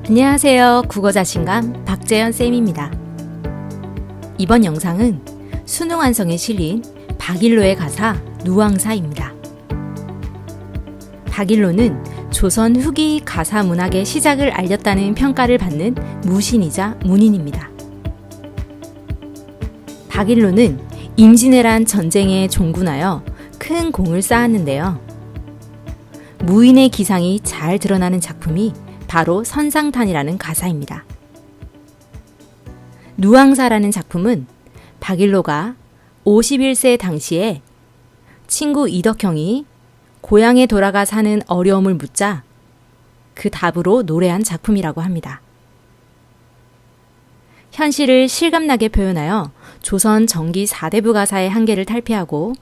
안녕하세요. 국어자신감 박재현 쌤입니다. 이번 영상은 수능 완성에 실린 박일로의 가사 누앙사입니다. 박일로는 조선 후기 가사 문학의 시작을 알렸다는 평가를 받는 무신이자 문인입니다. 박일로는 임진왜란 전쟁에 종군하여 큰 공을 쌓았는데요. 무인의 기상이 잘 드러나는 작품이 바로 선상탄이라는 가사입니다. 누앙사라는 작품은 박일로가 51세 당시에 친구 이덕형이 고향에 돌아가 사는 어려움을 묻자 그 답으로 노래한 작품이라고 합니다. 현실을 실감나게 표현하여 조선 전기 4대부 가사의 한계를 탈피하고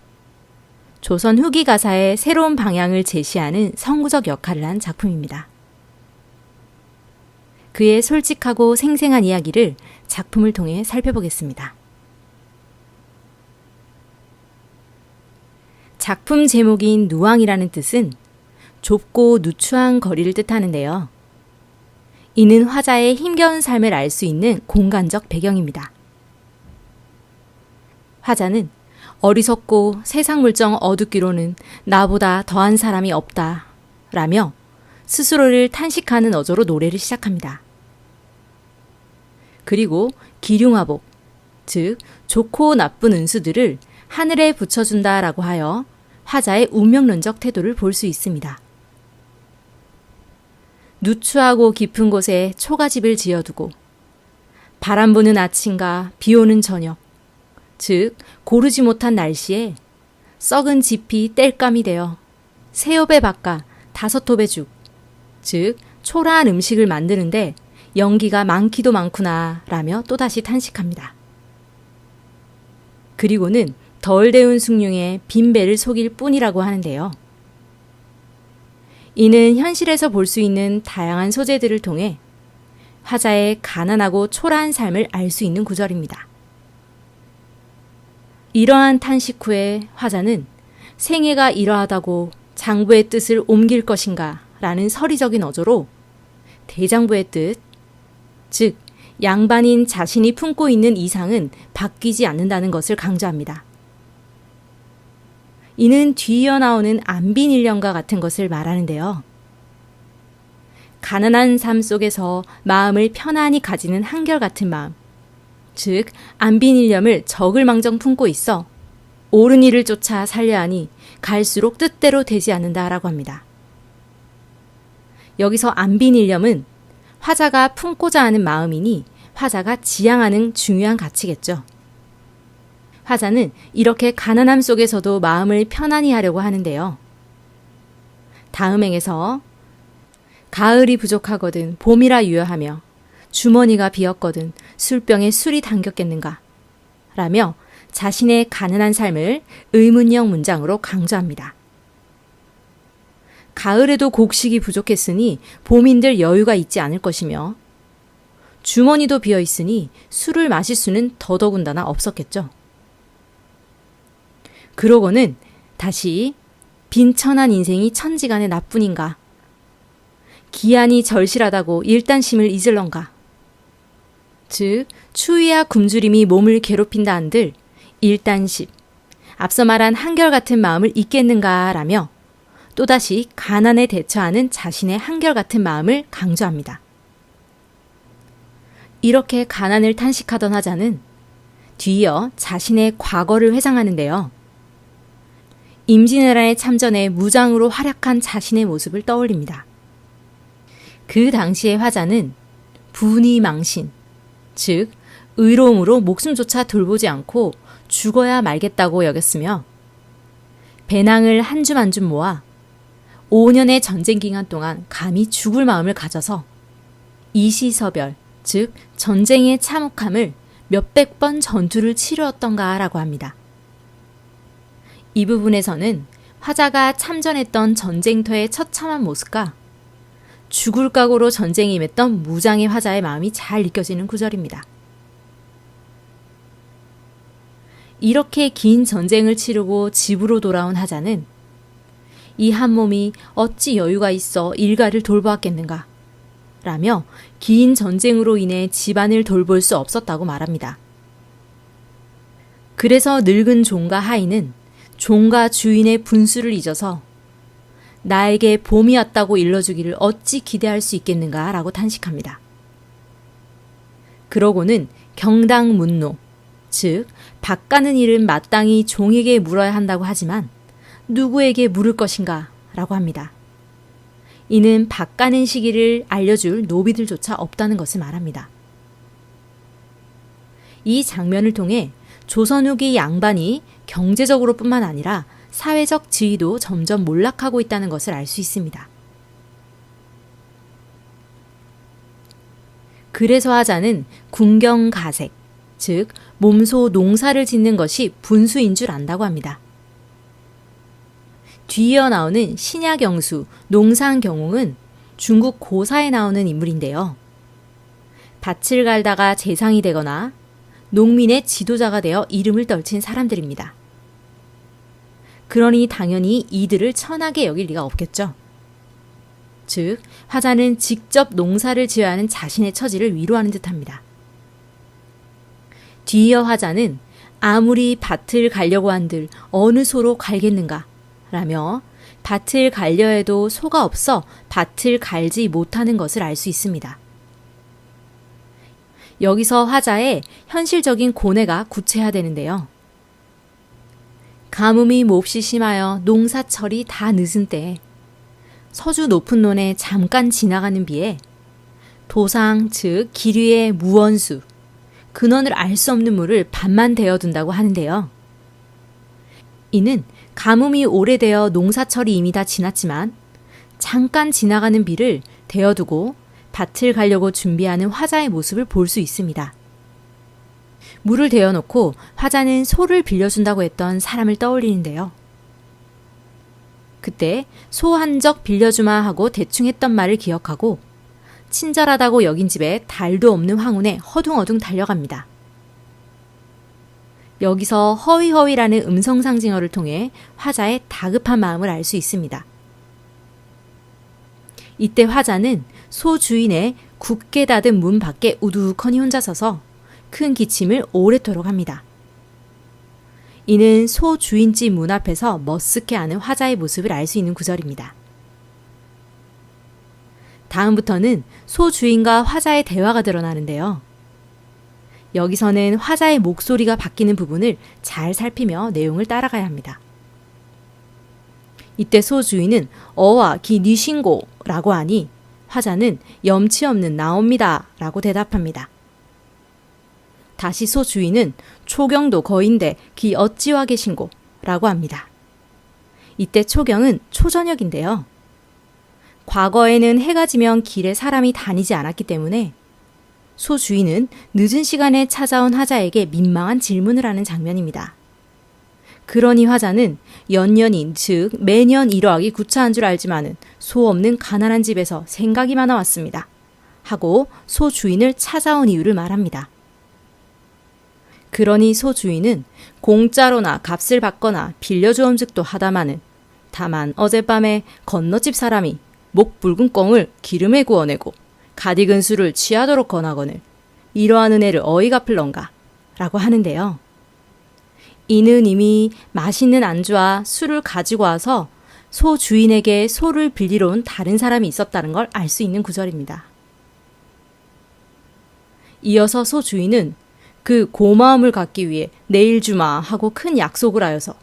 조선 후기 가사의 새로운 방향을 제시하는 선구적 역할을 한 작품입니다. 그의 솔직하고 생생한 이야기를 작품을 통해 살펴보겠습니다. 작품 제목인 누앙이라는 뜻은 좁고 누추한 거리를 뜻하는데요. 이는 화자의 힘겨운 삶을 알 수 있는 공간적 배경입니다. 화자는 어리석고 세상 물정 어둡기로는 나보다 더한 사람이 없다 라며 스스로를 탄식하는 어조로 노래를 시작합니다. 그리고 기륭화복, 즉 좋고 나쁜 운수들을 하늘에 붙여준다라고 하여 화자의 운명론적 태도를 볼 수 있습니다. 누추하고 깊은 곳에 초가집을 지어두고 바람 부는 아침과 비 오는 저녁, 즉 고르지 못한 날씨에 썩은 짚이 땔감이 되어 새우배 바까 5톱의 죽, 즉 초라한 음식을 만드는데 연기가 많기도 많구나 라며 또다시 탄식합니다. 그리고는 덜 데운 숭늉에 빈 배를 속일 뿐이라고 하는데요. 이는 현실에서 볼 수 있는 다양한 소재들을 통해 화자의 가난하고 초라한 삶을 알 수 있는 구절입니다. 이러한 탄식 후에 화자는 생애가 이러하다고 장부의 뜻을 옮길 것인가 라는 서리적인 어조로 대장부의 뜻, 즉 양반인 자신이 품고 있는 이상은 바뀌지 않는다는 것을 강조합니다. 이는 뒤이어 나오는 안빈일령과 같은 것을 말하는데요. 가난한 삶 속에서 마음을 편안히 가지는 한결같은 마음, 즉 안빈일념을 적을망정 품고 있어 옳은 일을 쫓아 살려 하니 갈수록 뜻대로 되지 않는다라고 합니다. 여기서 안빈일념은 화자가 품고자 하는 마음이니 화자가 지향하는 중요한 가치겠죠. 화자는 이렇게 가난함 속에서도 마음을 편안히 하려고 하는데요. 다음 행에서 가을이 부족하거든 봄이라 유여하며 주머니가 비었거든 술병에 술이 담겼겠는가 라며 자신의 가난한 삶을 의문형 문장으로 강조합니다. 가을에도 곡식이 부족했으니 봄인들 여유가 있지 않을 것이며 주머니도 비어 있으니 술을 마실 수는 더더군다나 없었겠죠. 그러고는 다시 빈천한 인생이 천지간에 나뿐인가? 기한이 절실하다고 일단심을 잊을런가? 즉 추위와 굶주림이 몸을 괴롭힌다 한들 일단심, 앞서 말한 한결같은 마음을 잊겠는가 라며 또다시 가난에 대처하는 자신의 한결같은 마음을 강조합니다. 이렇게 가난을 탄식하던 화자는 뒤이어 자신의 과거를 회상하는데요. 임진왜란에 참전해 무장으로 활약한 자신의 모습을 떠올립니다. 그 당시의 화자는 분이망신, 즉 의로움으로 목숨조차 돌보지 않고 죽어야 말겠다고 여겼으며 배낭을 한 줌 한 줌 모아 5년의 전쟁 기간 동안 감히 죽을 마음을 가져서 이시서별, 즉 전쟁의 참혹함을 몇백 번 전투를 치루었던가라고 합니다. 이 부분에서는 화자가 참전했던 전쟁터의 처참한 모습과 죽을 각오로 전쟁에 임했던 무장의 화자의 마음이 잘 느껴지는 구절입니다. 이렇게 긴 전쟁을 치르고 집으로 돌아온 화자는 이 한 몸이 어찌 여유가 있어 일가를 돌보았겠는가. 라며 긴 전쟁으로 인해 집안을 돌볼 수 없었다고 말합니다. 그래서 늙은 종과 하인은 종과 주인의 분수를 잊어서 나에게 봄이 왔다고 일러주기를 어찌 기대할 수 있겠는가 라고 탄식합니다. 그러고는 경당문노, 즉 밥 가는 일은 마땅히 종에게 물어야 한다고 하지만 누구에게 물을 것인가 라고 합니다. 이는 밥 가는 시기를 알려줄 노비들조차 없다는 것을 말합니다. 이 장면을 통해 조선 후기 양반이 경제적으로 뿐만 아니라 사회적 지위도 점점 몰락하고 있다는 것을 알 수 있습니다. 그래서 화자는 궁경가색, 즉 몸소 농사를 짓는 것이 분수인 줄 안다고 합니다. 뒤이어 나오는 신야경수, 농상경웅은 중국 고사에 나오는 인물인데요. 밭을 갈다가 재상이 되거나 농민의 지도자가 되어 이름을 떨친 사람들입니다. 그러니 당연히 이들을 천하게 여길 리가 없겠죠. 즉, 화자는 직접 농사를 지어야 하는 자신의 처지를 위로하는 듯합니다. 뒤이어 화자는 아무리 밭을 갈려고 한들 어느 소로 갈겠는가 라며 밭을 갈려 해도 소가 없어 밭을 갈지 못하는 것을 알 수 있습니다. 여기서 화자의 현실적인 고뇌가 구체화되는데요. 가뭄이 몹시 심하여 농사철이 다 늦은 때에 서주 높은 논에 잠깐 지나가는 비에 도상 즉 길 위의 무원수, 근원을 알 수 없는 물을 밭만 대어둔다고 하는데요. 이는 가뭄이 오래되어 농사철이 이미 다 지났지만 잠깐 지나가는 비를 대어두고 밭을 가려고 준비하는 화자의 모습을 볼 수 있습니다. 물을 대어놓고 화자는 소를 빌려준다고 했던 사람을 떠올리는데요. 그때 소 한 적 빌려주마 하고 대충 했던 말을 기억하고 친절하다고 여긴 집에 달도 없는 황혼에 허둥허둥 달려갑니다. 여기서 허위허위라는 음성상징어를 통해 화자의 다급한 마음을 알 수 있습니다. 이때 화자는 소 주인의 굳게 닫은 문 밖에 우두커니 혼자 서서 큰 기침을 오래도록 합니다. 이는 소 주인집 문 앞에서 머쓱해하는 화자의 모습을 알 수 있는 구절입니다. 다음부터는 소 주인과 화자의 대화가 드러나는데요. 여기서는 화자의 목소리가 바뀌는 부분을 잘 살피며 내용을 따라가야 합니다. 이때 소 주인은 어와 기 니신고 라고 하니 화자는 염치 없는 나옵니다 라고 대답합니다. 다시 소 주인은 초경도 거인데 기 어찌와 계신고 라고 합니다. 이때 초경은 초저녁인데요. 과거에는 해가 지면 길에 사람이 다니지 않았기 때문에 소 주인은 늦은 시간에 찾아온 화자에게 민망한 질문을 하는 장면입니다. 그러니 화자는 연년인 즉 매년 이러하기 구차한 줄 알지만은 소 없는 가난한 집에서 생각이 많아 왔습니다. 하고 소 주인을 찾아온 이유를 말합니다. 그러니 소 주인은 공짜로나 값을 받거나 빌려주엄직도 하다마는 다만 어젯밤에 건너집 사람이 목 붉은 꿩을 기름에 구워내고 가디근 술을 취하도록 권하거늘 이러한 은혜를 어이 갚을런가 라고 하는데요. 이는 이미 맛있는 안주와 술을 가지고 와서 소 주인에게 소를 빌리러 온 다른 사람이 있었다는 걸 알 수 있는 구절입니다. 이어서 소 주인은 그 고마움을 갖기 위해 내일 주마 하고 큰 약속을 하여서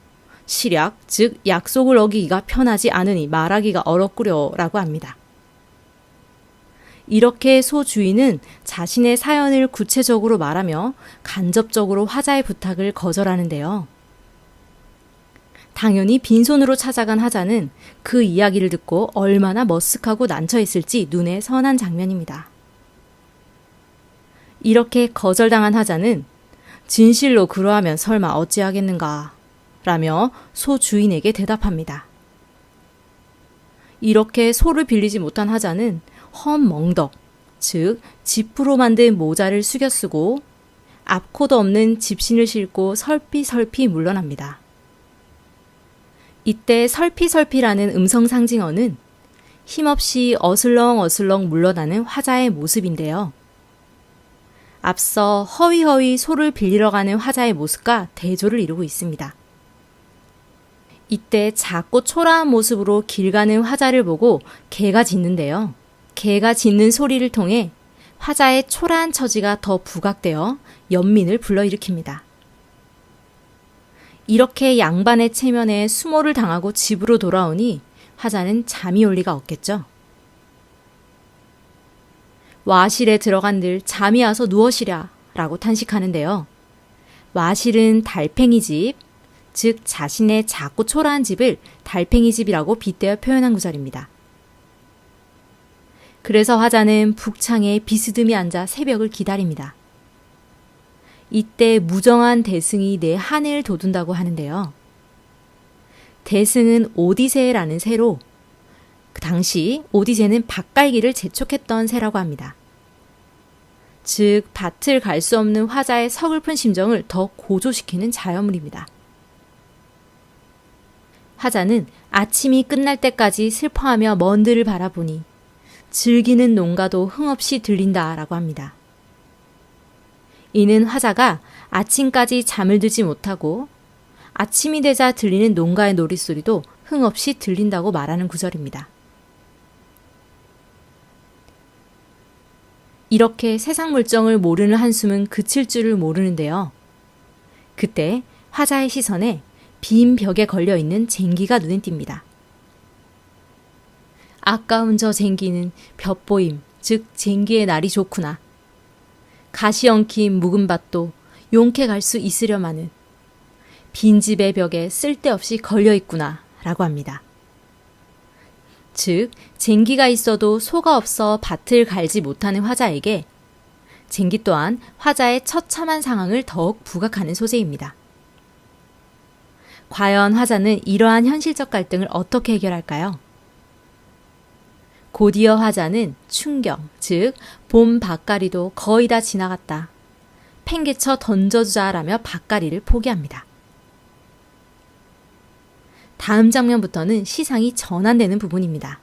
실약, 즉 약속을 어기기가 편하지 않으니 말하기가 어렵구려 라고 합니다. 이렇게 소 주인은 자신의 사연을 구체적으로 말하며 간접적으로 화자의 부탁을 거절하는데요. 당연히 빈손으로 찾아간 화자는 그 이야기를 듣고 얼마나 머쓱하고 난처했을지 눈에 선한 장면입니다. 이렇게 거절당한 화자는 진실로 그러하면 설마 어찌하겠는가 라며 소 주인에게 대답합니다. 이렇게 소를 빌리지 못한 화자는 험멍덕, 즉 지프로 만든 모자를 숙여 쓰고 앞코도 없는 집신을 싣고 설피설피 물러납니다. 이때 설피설피라는 음성 상징어는 힘없이 어슬렁어슬렁 물러나는 화자의 모습인데요. 앞서 허위허위 소를 빌리러 가는 화자의 모습과 대조를 이루고 있습니다. 이때 작고 초라한 모습으로 길 가는 화자를 보고 개가 짖는데요. 개가 짖는 소리를 통해 화자의 초라한 처지가 더 부각되어 연민을 불러일으킵니다. 이렇게 양반의 체면에 수모를 당하고 집으로 돌아오니 화자는 잠이 올 리가 없겠죠. 와실에 들어간들 잠이 와서 누워시랴 라고 탄식하는데요. 와실은 달팽이 집, 즉 자신의 작고 초라한 집을 달팽이 집이라고 빗대어 표현한 구절입니다. 그래서 화자는 북창에 비스듬히 앉아 새벽을 기다립니다. 이때 무정한 대승이 내 한해를 돋운다고 하는데요. 대승은 오디세라는 새로 그 당시 오디세는 밭갈기를 재촉했던 새라고 합니다. 즉 밭을 갈 수 없는 화자의 서글픈 심정을 더 고조시키는 자연물입니다. 화자는 아침이 끝날 때까지 슬퍼하며 먼 들을 바라보니 즐기는 농가도 흥없이 들린다라고 합니다. 이는 화자가 아침까지 잠을 들지 못하고 아침이 되자 들리는 농가의 노랫소리도 흥없이 들린다고 말하는 구절입니다. 이렇게 세상 물정을 모르는 한숨은 그칠 줄을 모르는데요. 그때 화자의 시선에 빈 벽에 걸려있는 쟁기가 눈에 띕니다. 아까운 저 쟁기는 볕보임, 즉 쟁기의 날이 좋구나. 가시 엉킨 묵은 밭도 용케 갈 수 있으려마는 빈집의 벽에 쓸데없이 걸려있구나 라고 합니다. 즉 쟁기가 있어도 소가 없어 밭을 갈지 못하는 화자에게 쟁기 또한 화자의 처참한 상황을 더욱 부각하는 소재입니다. 과연 화자는 이러한 현실적 갈등을 어떻게 해결할까요? 곧이어 화자는 충경, 즉 봄 밭갈이도 거의 다 지나갔다. 팽개쳐 던져주자라며 밭갈이를 포기합니다. 다음 장면부터는 시상이 전환되는 부분입니다.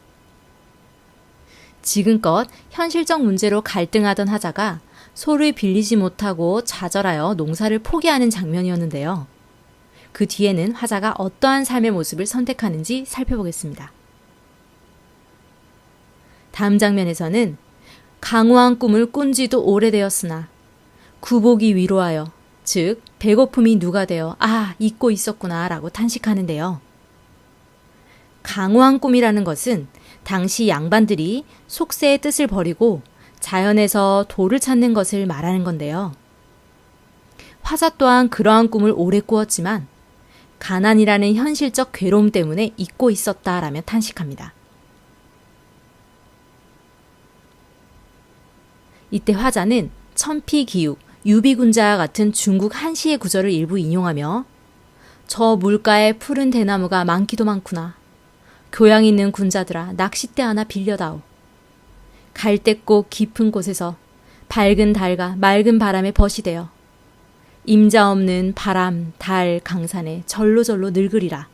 지금껏 현실적 문제로 갈등하던 화자가 소를 빌리지 못하고 좌절하여 농사를 포기하는 장면이었는데요. 그 뒤에는 화자가 어떠한 삶의 모습을 선택하는지 살펴보겠습니다. 다음 장면에서는 강호한 꿈을 꾼 지도 오래되었으나 구복이 위로하여, 즉 배고픔이 누가 되어 잊고 있었구나 라고 탄식하는데요. 강호한 꿈이라는 것은 당시 양반들이 속세의 뜻을 버리고 자연에서 도를 찾는 것을 말하는 건데요. 화자 또한 그러한 꿈을 오래 꾸었지만 가난이라는 현실적 괴로움 때문에 잊고 있었다라며 탄식합니다. 이때 화자는 천피기욱, 유비군자와 같은 중국 한시의 구절을 일부 인용하며 저 물가에 푸른 대나무가 많기도 많구나. 교양 있는 군자들아 낚싯대 하나 빌려다오. 갈대꽃 깊은 곳에서 밝은 달과 맑은 바람에 벗이되어 임자 없는 바람, 달, 강산에 절로절로 늙으리라.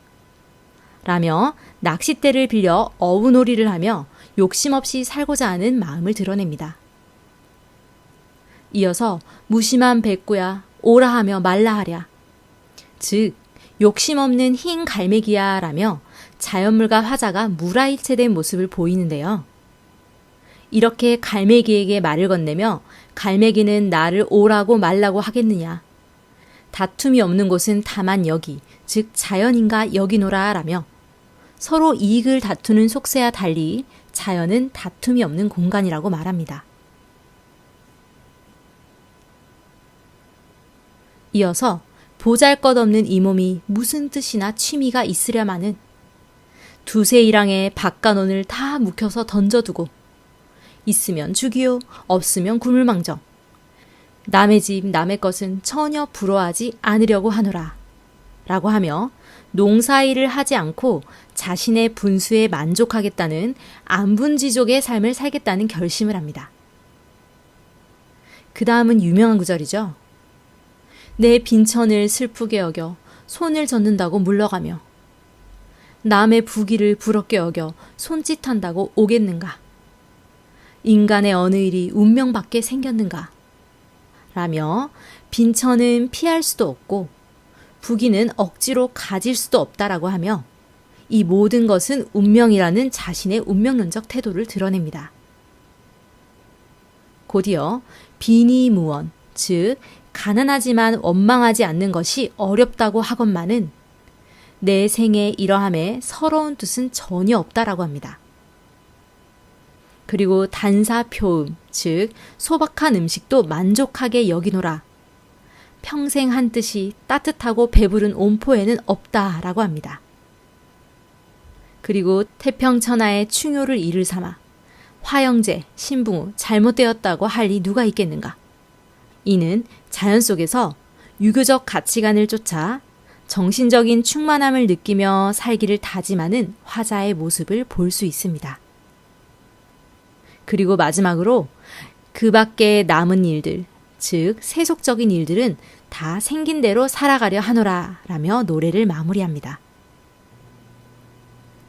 라며 낚싯대를 빌려 어우놀이를 하며 욕심 없이 살고자 하는 마음을 드러냅니다. 이어서 무심한 백구야 오라 하며 말라 하랴. 즉 욕심 없는 흰 갈매기야 라며 자연물과 화자가 무라일체된 모습을 보이는데요. 이렇게 갈매기에게 말을 건네며 갈매기는 나를 오라고 말라고 하겠느냐. 다툼이 없는 곳은 다만 여기, 즉 자연인가 여기노라 라며 서로 이익을 다투는 속세와 달리 자연은 다툼이 없는 공간이라고 말합니다. 이어서 보잘것없는 이 몸이 무슨 뜻이나 취미가 있으려마는 두세 일항에 밭간원을 다 묵혀서 던져두고 있으면 죽이요 없으면 굶을망정 남의 집 남의 것은 전혀 부러워하지 않으려고 하노라 라고 하며 농사일을 하지 않고 자신의 분수에 만족하겠다는 안분지족의 삶을 살겠다는 결심을 합니다. 그 다음은 유명한 구절이죠. 내 빈천을 슬프게 여겨 손을 젓는다고 물러가며 남의 부귀를 부럽게 여겨 손짓한다고 오겠는가? 인간의 어느 일이 운명밖에 생겼는가? 라며 빈천은 피할 수도 없고 부귀는 억지로 가질 수도 없다라고 하며 이 모든 것은 운명이라는 자신의 운명론적 태도를 드러냅니다. 곧이어 빈의무원, 즉 가난하지만 원망하지 않는 것이 어렵다고 하건만은 내 생의 이러함에 서러운 뜻은 전혀 없다라고 합니다. 그리고 단사표음, 즉 소박한 음식도 만족하게 여기노라. 평생 한 뜻이 따뜻하고 배부른 온포에는 없다라고 합니다. 그리고 태평천하의 충효를 이를 삼아 화영제, 신붕우 잘못되었다고 할 리 누가 있겠는가? 이는 자연 속에서 유교적 가치관을 쫓아 정신적인 충만함을 느끼며 살기를 다짐하는 화자의 모습을 볼 수 있습니다. 그리고 마지막으로 그 밖에 남은 일들, 즉 세속적인 일들은 다 생긴 대로 살아가려 하노라 라며 노래를 마무리합니다.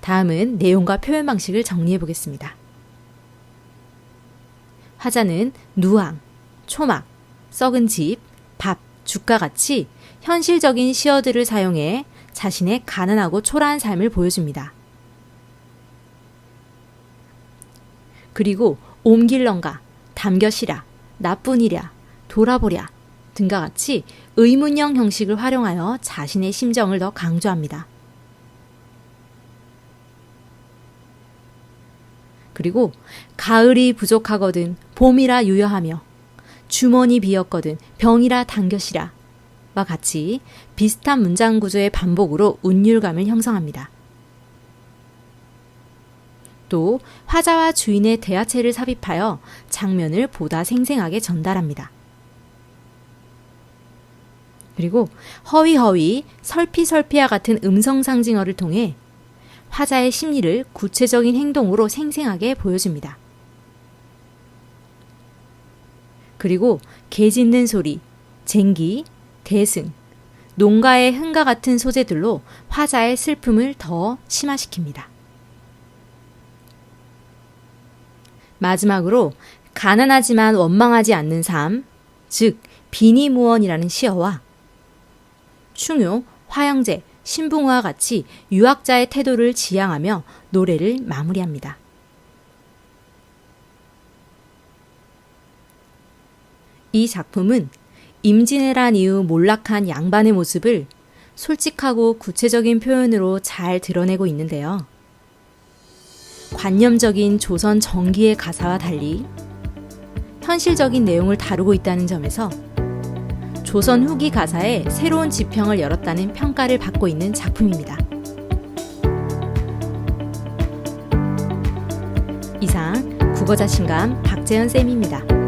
다음은 내용과 표현 방식을 정리해 보겠습니다. 화자는 누앙, 초막, 썩은 집, 밥, 죽과 같이 현실적인 시어들을 사용해 자신의 가난하고 초라한 삶을 보여줍니다. 그리고 옮길런가, 담겨시라, 나뿐이랴, 돌아보랴 등과 같이 의문형 형식을 활용하여 자신의 심정을 더 강조합니다. 그리고 가을이 부족하거든 봄이라 유여하며 주머니 비었거든 병이라 당겨시라 와 같이 비슷한 문장 구조의 반복으로 운율감을 형성합니다. 또 화자와 주인의 대화체를 삽입하여 장면을 보다 생생하게 전달합니다. 그리고 허위허위, 설피설피와 같은 음성 상징어를 통해 화자의 심리를 구체적인 행동으로 생생하게 보여줍니다. 그리고 개 짖는 소리, 쟁기, 대승, 농가의 흥과 같은 소재들로 화자의 슬픔을 더 심화시킵니다. 마지막으로 가난하지만 원망하지 않는 삶, 즉 빈의무언이라는 시어와 충효, 화영제, 신붕우와 같이 유학자의 태도를 지향하며 노래를 마무리합니다. 이 작품은 임진왜란 이후 몰락한 양반의 모습을 솔직하고 구체적인 표현으로 잘 드러내고 있는데요. 관념적인 조선 정기의 가사와 달리 현실적인 내용을 다루고 있다는 점에서 조선 후기 가사에 새로운 지평을 열었다는 평가를 받고 있는 작품입니다. 이상 국어자신감 박재현 쌤입니다.